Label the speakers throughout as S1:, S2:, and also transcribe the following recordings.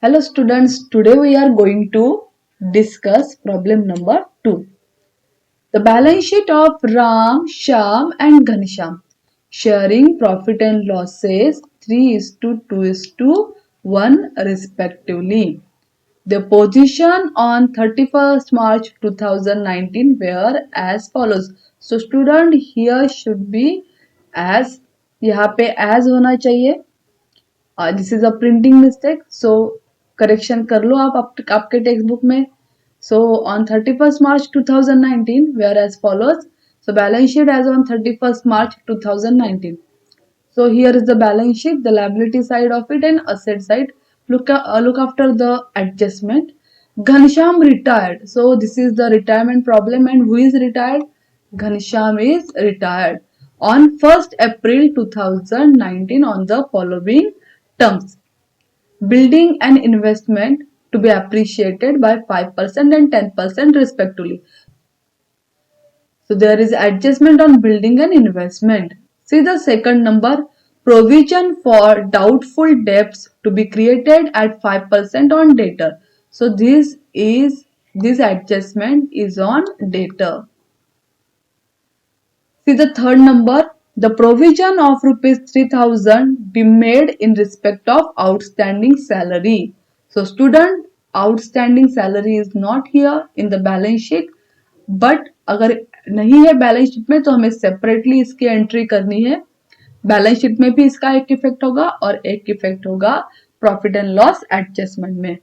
S1: Hello students, today we are going to discuss problem number 2. The balance sheet of Ram, Shyam and Ghanshyam sharing profit and losses 3 is to 2 is to 1 respectively. The position on 31st March 2019 were as follows. So student here should be as, यहाँ पे as होना चाहिए. This is a printing mistake so correction कर लो आपके text book में. So on 31st March 2019 we are as follows. So balance sheet as on 31st March 2019. So here is the balance sheet, the liability side of it and asset side. Look after the adjustment. Ghanshyam retired. So this is the retirement problem, and who is retired? Ghanshyam is retired on 1st April 2019 on the following terms. Building and investment to be appreciated by 5% and 10% respectively. So there is adjustment on building and investment. See the second number, provision for doubtful debts to be created at 5% on debtor. So this adjustment is on debtor. See the third number, the provision of rupees 3000 be made in respect of outstanding salary. So student, outstanding salary is not here in the balance sheet, but अगर नहीं है balance sheet में तो हमें separately इसकी entry करनी है. Balance sheet में भी इसका एक इफेक्ट होगा और एक इफेक्ट होगा प्रॉफिट एंड लॉस एडजस्टमेंट में.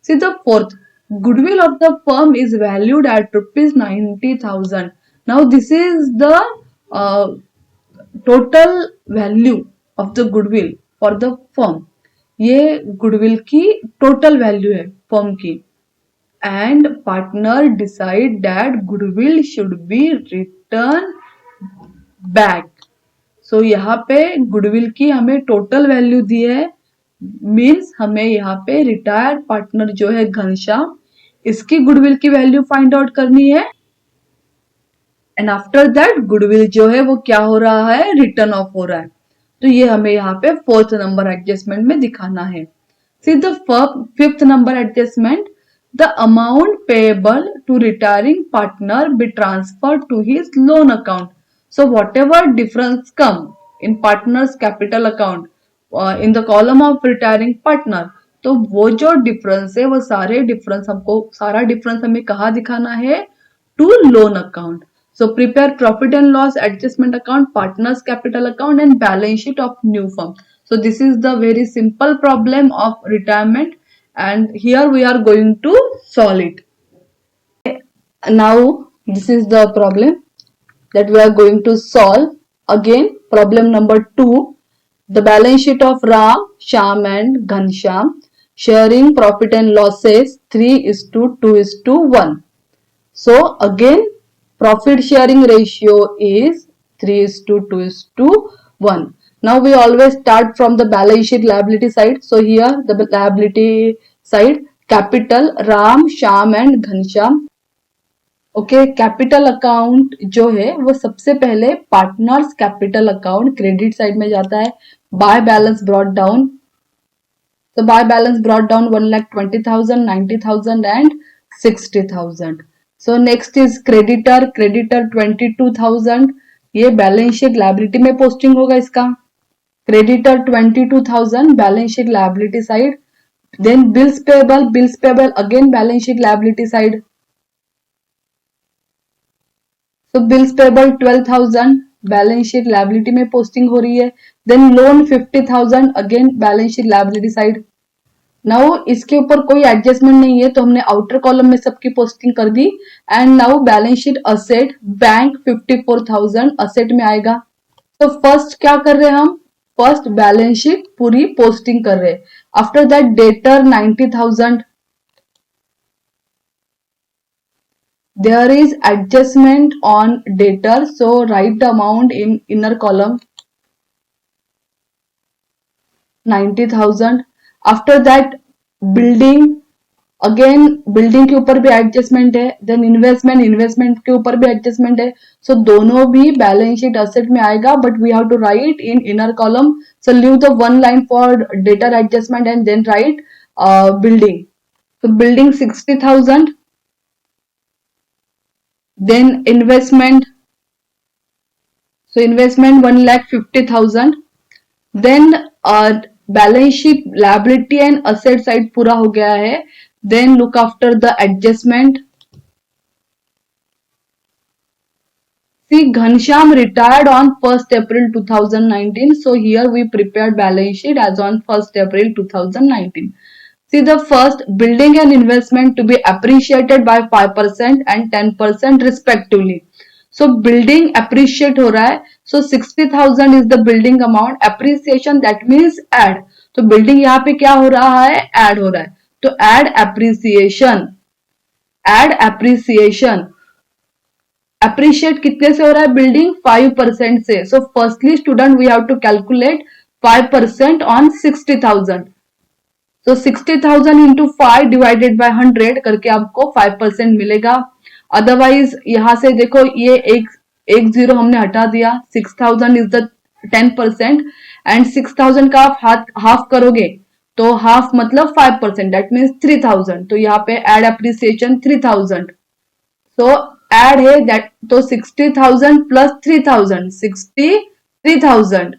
S1: See the fourth, goodwill of the firm is valued at rupees 90,000. Now this is the total value of the goodwill for the firm. ये गुडविल की टोटल वैल्यू है firm की. And partner decide that goodwill should be return back. So यहाँ पे goodwill की हमें total value दी है, means हमें यहाँ पे रिटायर्ड पार्टनर जो है घनश्याम, इसकी गुडविल की वैल्यू फाइंड आउट करनी है. एंड आफ्टर दैट गुडविल जो है वो क्या हो रहा है, रिटर्न ऑफ हो रहा है. तो ये हमें यहाँ पे फोर्थ नंबर एडजस्टमेंट में दिखाना है. सी the fifth number adjustment, the amount payable to retiring partner be transferred to his loan account. So whatever difference come in partner's capital account in the column of retiring partner, तो वो जो difference है वो सारा difference हमें कहाँ दिखाना है, to loan account. So prepare profit and loss adjustment account, partners capital account and balance sheet of new firm. So this is the very simple problem of retirement, and here we are going to solve it. Now this is the problem that we are going to solve. Again, problem number 2, the balance sheet of Ram, Shyam and Ghanshyam sharing profit and losses 3 is to 2 is to 1. So again, profit sharing ratio is 3 is to 2 is to 1. Now we always start from the balance sheet liability side. So here the liability side, capital Ram, Shyam and Ghanshyam. Okay, capital account जो है वो सबसे पहले partners capital account credit side में जाता है. By balance brought down. तो by balance brought down 1,20,000, 90,000 and 60,000. So next is creditor 22,000. ये बैलेंस शीट लायबिलिटी में पोस्टिंग होगा इसका. Creditor 22,000 balance sheet liability side. Then bills payable again balance sheet liability side. तो bills payable 12,000 balance sheet liability में posting हो रही है. Then loan 50,000 again balance sheet liability side. Now इसके ऊपर कोई एडजस्टमेंट नहीं है तो हमने आउटर कॉलम में सबकी पोस्टिंग कर दी. And now balance sheet asset bank 54,000 asset में आएगा. तो फर्स्ट क्या कर रहे हैं हम, फर्स्ट बैलेंस शीट पूरी पोस्टिंग कर रहे हैं. After that debtor 90,000. There is adjustment on debtor, so write the amount in inner column 90,000. After that building, again building के ऊपर भी एडजस्टमेंट है. देन इन्वेस्टमेंट के ऊपर भी एडजस्टमेंट है. सो दोनों भी बैलेंस शीट असेट में आएगा, but we have to write in inner column. So leave the one line for debtor adjustment and then write building. So building 60,000. Then investment. So investment 1,50,000. Then balance sheet liability and asset side पूरा हो गया है. Then look after the adjustment. See, Ghanshyam retired on 1st April 2019. So here we prepared balance sheet as on 1st April 2019. See, the first, building and investment to be appreciated by 5% and 10% respectively. So building appreciate हो रहा है. So 60,000 is the building amount. Appreciation that means add. तो building यहाँ पे क्या हो रहा है? Add हो रहा है. तो add appreciation. Add appreciation. Appreciate कितने से हो रहा है? Building 5% से. So firstly student we have to calculate 5% on 60,000. So 60,000 into 5 divided by 100 करके आपको 5% मिलेगा. अदरवाइज यहां से देखो ये एक जीरो हमने हटा दिया. 6,000 इज द 10% एंड 6,000 का आप हाफ करोगे तो हाफ मतलब 5%, दैट मीन्स 3,000. तो यहाँ पे एड एप्रिसिएशन 3,000. तो एड है दैट, तो 60,000 प्लस 3,000 63,000.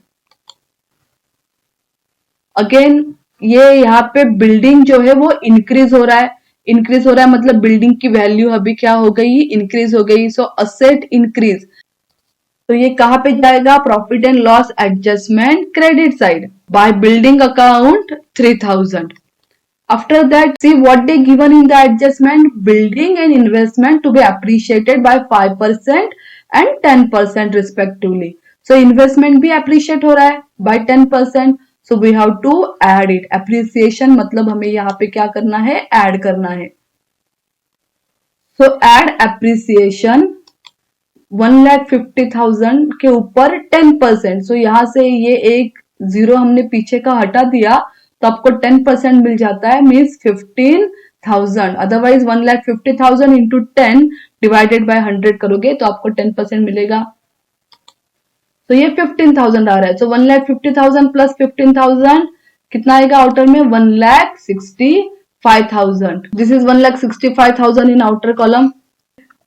S1: अगेन ये यहाँ पे बिल्डिंग जो है वो इंक्रीज हो रहा है. इंक्रीज हो रहा है मतलब बिल्डिंग की वैल्यू अभी क्या हो गई? इंक्रीज हो गई. सो असेट इंक्रीज. तो ये कहां पे जाएगा? Profit and loss adjustment credit side by building account 3,000. After that, see what they given in the adjustment: building and investment to be appreciated by 5% and 10% respectively. So investment भी appreciate हो रहा है by 10%. So we have to add it. Appreciation मतलब हमें यहाँ पे क्या करना है? Add करना है. So add appreciation 1,50,000 के ऊपर 10%. So यहाँ से ये एक जीरो हमने पीछे का हटा दिया तो आपको 10% मिल जाता है, means 15,000. Otherwise 1,50,000 into 10 divided by 100 करोगे तो आपको 10% मिलेगा. तो ये 15,000 आ रहा है. सो 1,50,000 प्लस 15,000 कितना आएगा आउटर में? 1,65,000. This is 1,65,000 in outer column.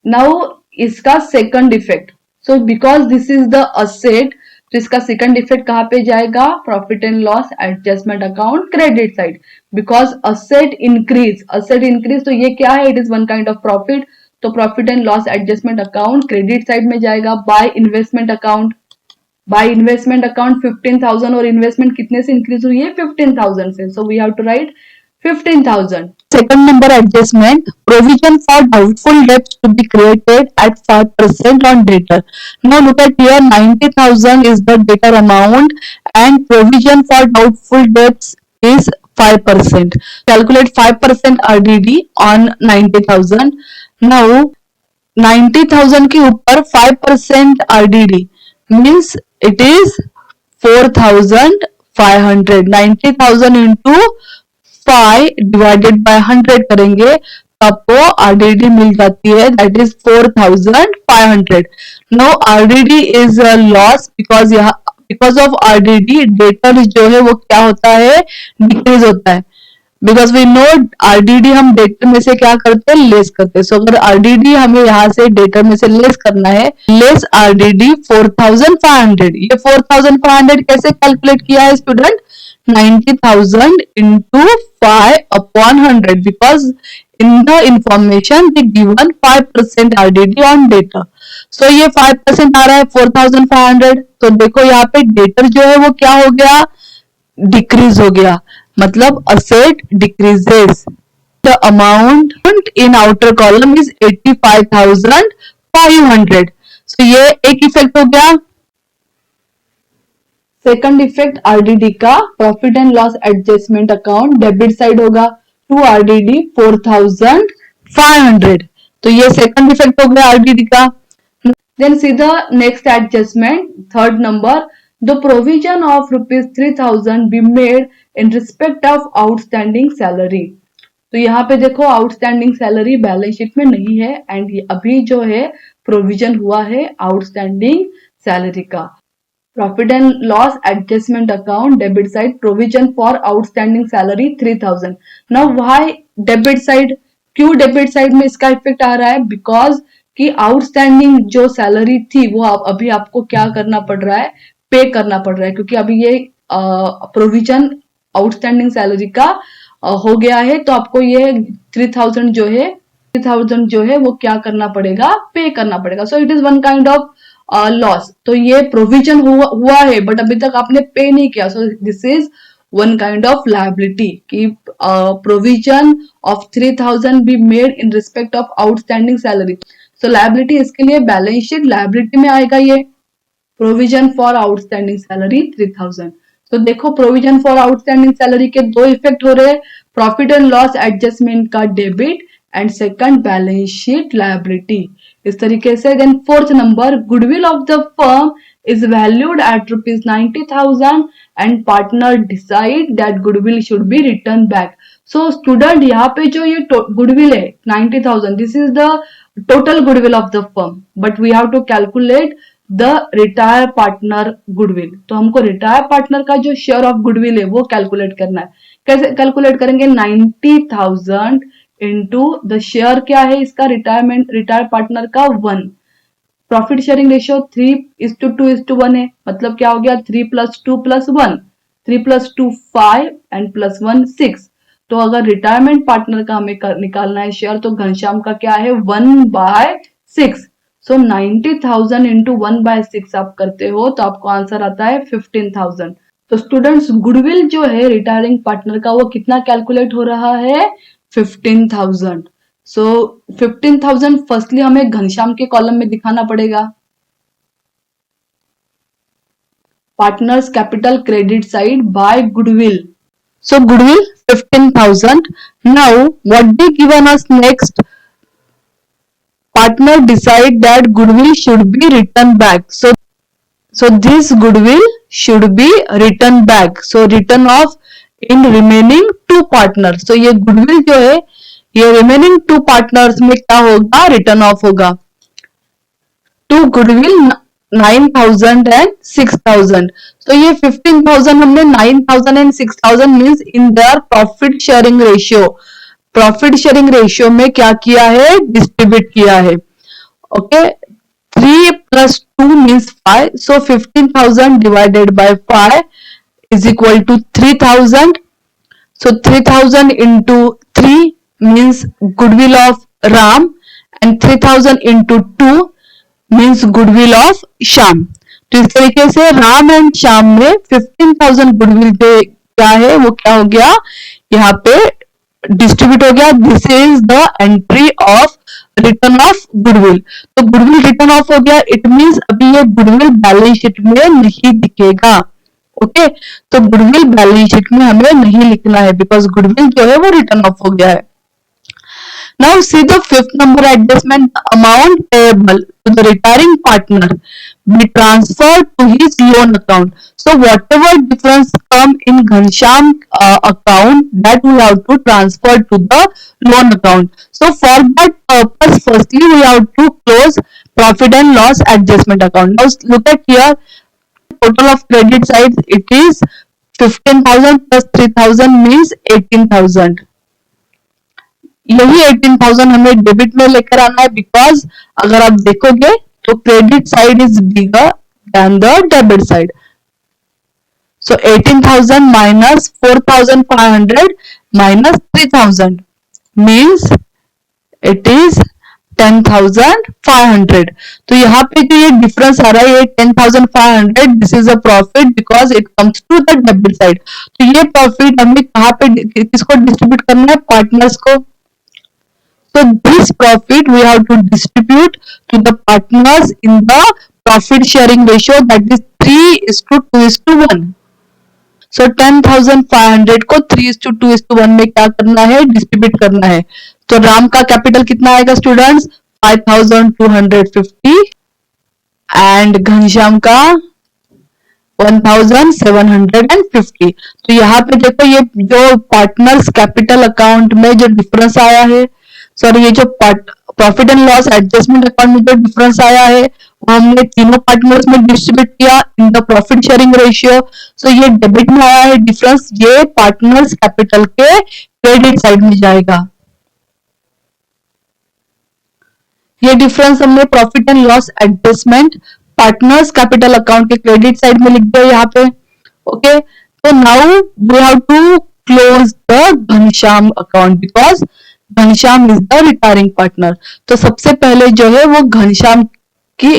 S1: Now इसका second effect. So because this is the asset, तो इसका सेकंड इफेक्ट कहां पे जाएगा? Profit and loss adjustment account credit side. Because asset increase, asset increase तो ये क्या है? It is one kind of profit. तो profit and loss adjustment account credit side में जाएगा. By investment account, by investment account 15,000 और investment कितने से इंक्रीज हुई है? 15,000 से. So we have to write 15,000. Second number adjustment, provision for doubtful debts to be created at 5% on debtor. Now look at here, 90,000 is the debtor amount and provision for doubtful debts is 5%. Calculate 5% RDD on 90,000. Now 90,000 के ऊपर 5% RDD means it is 4,500. 90,000 into 5 divided by 100 करेंगे तो आपको RDD मिल जाती है, that is 4,500. No RDD is a loss because यहाँ because of RDD debtor जो है वो क्या होता है? डिक्रीज होता है. बिकॉज वी नो आरडीडी हम डेटर में से क्या करते हैं? लेस करते हैं. सो अगर आरडीडी हमें यहाँ से डेटर में से लेस करना है, लेस आरडीडी 4,500. ये 4,500 कैसे कैलकुलेट किया है student? 90,000 into 5 upon 100 because in the information they given 5% RDD on data. So ये 5% आ रहा है 4,500. तो देखो यहाँ पे डेटर जो है वो क्या हो गया? डिक्रीज हो गया. मतलब asset decreases. The amount in outer column is 85,500. So ये एक इफेक्ट हो गया. सेकंड इफेक्ट आरडीडी का, profit and loss adjustment account debit side होगा टू आरडीडी 4,500. तो ये सेकंड इफेक्ट हो गया आरडीडी का. Then see the next adjustment, third number, the provision of ₹3,000 be made in respect of outstanding salary. तो यहाँ पे देखो आउटस्टैंडिंग सैलरी बैलेंस शीट में नहीं है एंड अभी जो है प्रोविजन हुआ है आउटस्टैंडिंग सैलरी का. Profit and loss adjustment account debit side provision for outstanding salary 3000. Now why debit side? क्यों डेबिट साइड में इसका इफेक्ट आ रहा है? बिकॉज कि आउटस्टैंडिंग जो सैलरी थी वो अभी आपको क्या करना पड़ रहा है? पे करना पड़ रहा है, क्योंकि अभी ये प्रोविजन आउटस्टैंडिंग सैलरी का हो गया है, तो आपको ये 3000 जो है वो क्या करना पड़ेगा? पे करना पड़ेगा. So it is one kind of loss. तो ये प्रोविजन हुआ है बट अभी तक आपने पे नहीं किया. So this is one kind of liability कि provision of 3000 be made in respect of outstanding salary. So liability इसके लिए बैलेंस शीट लायबिलिटी में आएगा ये प्रोविजन फॉर आउटस्टैंडिंग सैलरी 3000. तो देखो प्रोविजन फॉर आउटस्टैंडिंग सैलरी के दो इफेक्ट हो रहे हैं, प्रॉफिट एंड लॉस एडजस्टमेंट का debit and second balance sheet liability. इस तरीके से then fourth number, goodwill of the firm is valued at rupees 90,000 and partner decide that goodwill should be returned back. So student यहाँ पे जो ये goodwill है 90,000, this is the total goodwill of the firm, but we have to calculate the retire partner goodwill. तो हमको retire partner का जो share of goodwill है वो calculate करना है. कैसे calculate करेंगे? 90,000 into the share क्या है इसका retire partner का 1. प्रॉफिट शेयरिंग रेशियो 3:2:1 है, मतलब क्या हो गया? 3 + 2 + 1, 3 + 2 5 एंड +1 6. तो अगर रिटायरमेंट पार्टनर का हमें निकालना है शेयर, तो घनश्याम का क्या है? 1/6. सो 90,000 इंटू 1/6 आप करते हो तो आपको आंसर आता है 15,000. तो स्टूडेंट्स गुडविल जो है रिटायरिंग पार्टनर का वो कितना कैलकुलेट हो रहा है? 15,000. सो 15,000 फर्स्टली हमें घनश्याम के कॉलम में दिखाना पड़ेगा. Partners capital credit side by goodwill. So goodwill 15,000. Now what they given us next? Partner decide that goodwill should be returned back. So this goodwill should be returned back. So return off in remaining two partners. So ये goodwill जो है ये remaining 2 partners में क्या होगा? Written off होगा. To goodwill 9,000 and 6,000. तो ये 15,000 हमने 9,000 and 6,000 means in their profit sharing ratio. Profit sharing ratio में क्या किया है? डिस्ट्रीब्यूट किया है. Okay, 3 + 2 means 5. So 15,000 divided by 5 is equal to 3,000. So 3,000 into 3 means goodwill of Ram and 3,000 into 2 means goodwill of Shyam. तो इस तरीके से राम एंड श्याम में 15,000 गुडविल जो क्या है वो क्या हो गया? यहाँ पे डिस्ट्रीब्यूट हो गया. This is the entry of return of goodwill. तो गुडविल रिटर्न ऑफ हो गया. इट मीन्स अभी ये गुडविल बैलेंस शीट में नहीं दिखेगा. ओके, तो गुडविल बैलेंस शीट में हमें नहीं लिखना है बिकॉज गुडविल जो है वो रिटर्न ऑफ हो गया है. Now see the fifth number adjustment. Amount payable to the retiring partner be transferred to his loan account. So whatever difference come in Ghanshyam account that we have to transfer to the loan account. So for that purpose, firstly we have to close profit and loss adjustment account. Now look at here. Total of credit side it is 15,000 plus 3,000 means 18,000. यही 18,000 हमें debit में लेकर आना है because अगर आप देखोगे तो credit side is bigger than the debit side. So 18,000 minus 4,500 minus 3,000 means it is 10,500. तो यहाँ पे जो ये डिफरेंस आ रहा है ये 10,500, this is a profit because it comes to the debit side. तो ये प्रॉफिट हमें कहाँ पे किसको डिस्ट्रीब्यूट करना है? पार्टनर्स को. So this profit we have to distribute to the partners in the profit sharing ratio, that is 3:2:1. So 10,500 को 3:2:1 में क्या करना है? डिस्ट्रीब्यूट करना है. तो राम का कैपिटल कितना आएगा स्टूडेंट्स? 5,250 एंड घनश्याम का 1,750. तो यहाँ पे देखो ये जो पार्टनर्स कैपिटल अकाउंट में जो डिफरेंस आया है, सॉरी ये जो profit and loss adjustment account में जो डिफरेंस आया है वो हमने तीनों पार्टनर्स में डिस्ट्रीब्यूट किया in the profit sharing ratio. So ये डेबिट में आया है डिफरेंस, ये पार्टनर्स कैपिटल के क्रेडिट साइड में जाएगा। ये डिफरेंस हमने profit and loss adjustment partners capital account के क्रेडिट साइड में लिख दिया यहाँ पे। ओके, तो now we have to close the Ghanshyam account because Ghanshyam is the retiring partner. तो सबसे पहले जो है वो घनश्याम के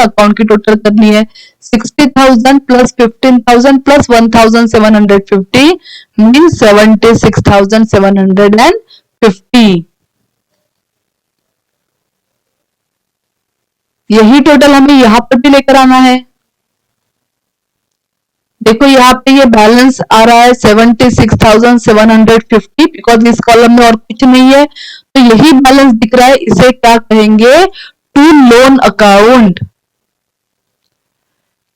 S1: अकाउंट की टोटल करनी है। 60,000 प्लस 15,000 प्लस 1,750 मीन्स 76,750। यही टोटल हमें यहाँ पर भी लेकर आना है। देखो यहाँ पे ये बैलेंस आ रहा है 76,750 बिकॉज इस कॉलम में और कुछ नहीं है, तो यही बैलेंस दिख रहा है। इसे क्या कहेंगे? To loan account.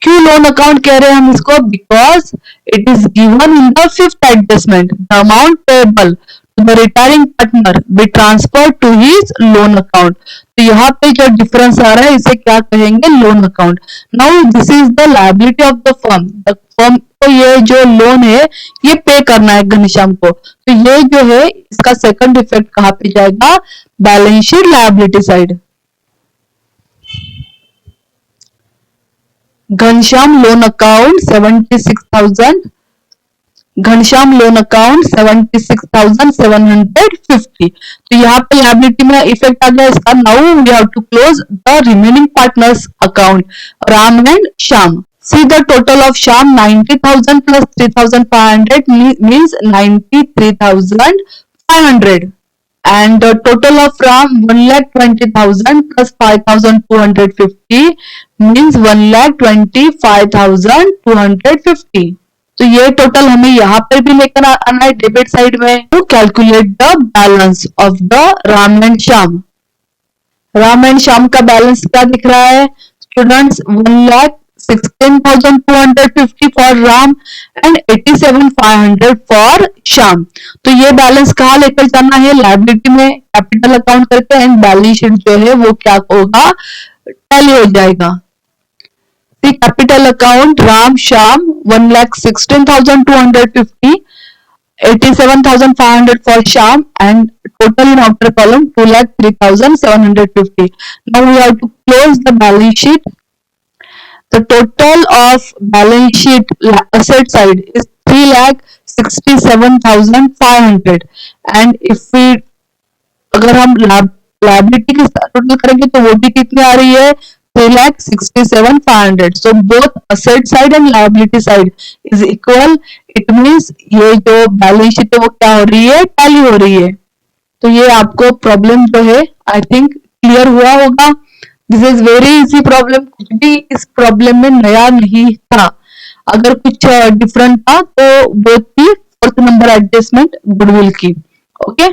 S1: क्यों लोन अकाउंट कह रहे हैं हम इसको? Because it is given in the fifth adjustment the amount payable to the retiring partner be transfer to his loan account. तो यहाँ पे जो डिफरेंस आ रहा है इसे क्या कहेंगे? Loan account. Now this is the liability of the firm. The firm को ये जो लोन है ये पे करना है घनश्याम को, तो ये जो है इसका सेकंड इफेक्ट कहाँ पे जाएगा? Balance sheet liability side. Ghanshyam loan account 76,000, Ghanshyam loan account 76,750। तो यहाँ पे लायबिलिटी में इफेक्ट आ गया इसका। Now we have to close the remaining partners account Ram and Shyam. See the total of Shyam 90,000 plus 3,500 means 93,500 and the total of Ram 1,20,000 plus 5,250 means 1,25,250। तो ये total हमें यहाँ पर भी लेकर आना है डेबिट साइड में to calculate the balance of the Ram and Shyam. Ram and Shyam का बैलेंस क्या दिख रहा है students? 1,16,250 for Ram and 87,500 for Shyam. तो ये बैलेंस कहाँ लेकर जाना है? लायबिलिटी में कैपिटल अकाउंट करके एंड बैलेंस शीट जो है वो क्या होगा? टैली हो जाएगा। Capital account Ram Shyam 1,16,250, 87,500 for Shyam and total in outer column 2,03,750. Now we have to close the balance sheet. The total of balance sheet asset side is 3,67,500 and if we अगर हम liability की टोटल करेंगे तो वो भी कितनी आ रही है? 3,67,500. So both asset side and liability side is equal. It means ये जो बैलेंस शीट है वो क्या हो रही है? टैली हो रही है। तो ये आपको प्रॉब्लम जो है आई थिंक क्लियर हुआ होगा। This is very easy problem, कुछ भी इस प्रॉब्लम में नया नहीं था। अगर कुछ डिफरेंट था तो वो थी फोर्थ नंबर एडजस्टमेंट गुडविल की। ओके